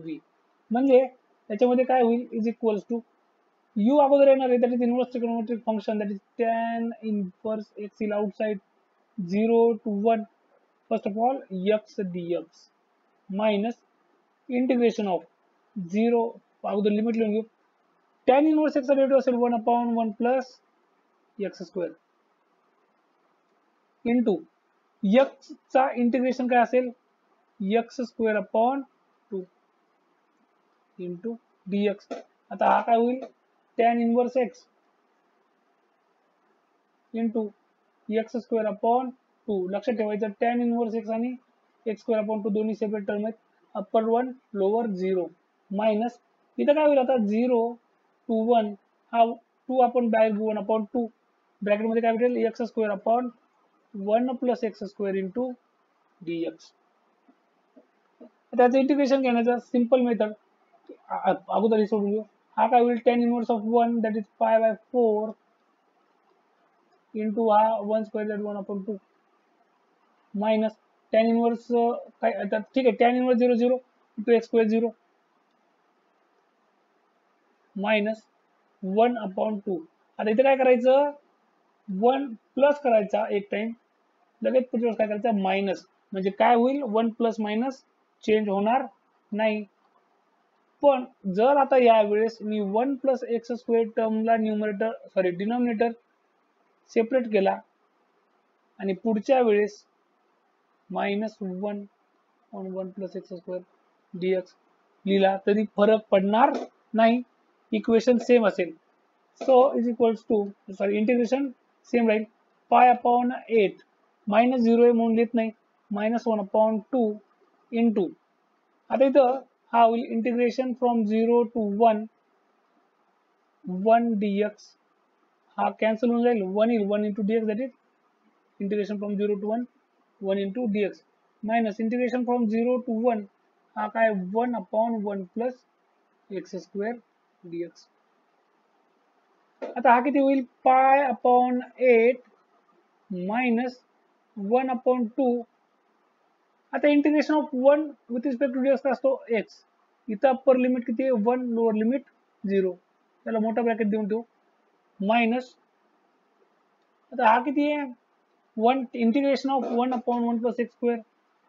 V. म्हणजे त्याच्यामध्ये काय होईल इज इक्वल्स टू यू अगोदर येणार आहे, that is inverse trigonometric function, that is tan inverse x इल outside 0 to 1 first of all x dx minus integration of 0 अगोदर लिमिट लिहून घेऊ. tan इनवर्स x चा डेरिव्हेटिव्ह असेल 1/1 plus x square into x चा इंटिग्रेशन काय असेल x square upon 2 into dx. आता हा काय होईल tan inverse x into x square upon 2. लक्षात ठेवायचं tan इनवर्स x आणि x स्क्वेअर अपॉन 2 दोन्ही सेपरेट टर्म आहेत. अप्पर 1 लोअर 0 मायनस इथं काय होईल आता 0 to 1 हा 2 आपण बाहेर घेऊ 1 अपॉन 2 ब्रॅकेट मध्ये काय भेटेल x square upon 1 plus x square into dx. त्याचं इंटिग्रेशन घेण्याचा सिंपल मेथड अगोदर हे सोडून घेऊ. हा काय होईल tan inverse of 1 that is pi by 4 into हा 1 square that 1 upon 2 minus tan inverse काय आता ठीक आहे tan inverse 0 0 into x square 0 minus 1 upon 2. आता इथे काय करायचं 1 प्लस करायचा एक टाइम लगेच पुढच्या वेळेस काय करायचं मायनस, म्हणजे काय होईल 1 प्लस मायनस चेंज होणार नाही. पण जर आता या वेळेस मी 1 प्लस एक्स स्क्वेअर टर्मला डिनॉमिनेटर सेपरेट केला आणि पुढच्या वेळेस minus 1 on 1 plus x square dx लिहिला तरी फरक पडणार नाही, इक्वेशन सेम असेल. So is equals to integration same राहील पाय अपॉन 8 मायनस 0 आहे म्हणून लिहित नाही मायनस 1 अपॉन 2 इंटू आता इथं हा होईल इंटिग्रेशन फ्रॉम 0 to 1 dx. हा कॅन्सल होऊन जाईल 1 येईल 1 into dx that is integration from 0 to 1 into dx minus integration from 0 to 1 हा काय 1 upon 1 plus x square dx. आता हा किती होईल पाय अपॉन 8 मायनस 1 अपॉन 2. आता integration of 1 with respect to dx असतो x. इथं अप्पर लिमिट किती आहे 1 लोअर लिमिट 0. त्याला मोठा ब्रॅकेट देऊन ठेवू मायनस आता हा किती आहे 1 integration of 1 upon 1 plus x square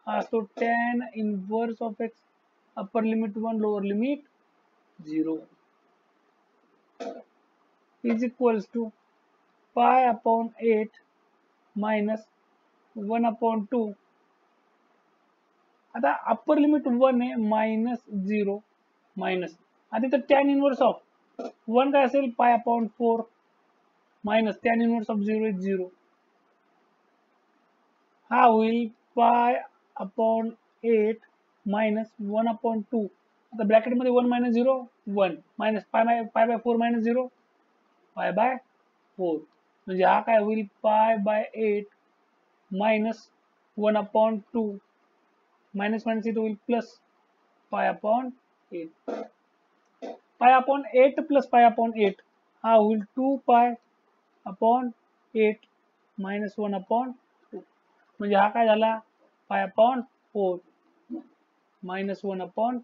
हा असतो tan inverse of x upper limit 1 lower limit 0 is equals to pi upon 8 minus 1 upon 2. आता अप्पर लिमिट 1 आहे मायनस 0 मायनस आता इथं tan इनवर्स ऑफ 1 काय असेल pi upon 4 minus tan inverse of 0 is 0. हा होईल पाय अपॉन 8 मायनस 1 अपॉन 2. आता ब्रॅकेट मध्ये 1 minus 0 1 minus pi by 4 minus 0 pi by 4 म्हणजे हा काय होईल pi by 8 minus 1 upon 2 minus minus इथं होईल प्लस पाय अपॉन 8. पाय अपॉन 8 प्लस पाय अपॉन 8 हा होईल 2 पाय अपॉन 8 मायनस 1 अपॉन 2 म्हणजे हा काय झाला पाय अपॉन 4 मायनस 1 अपॉन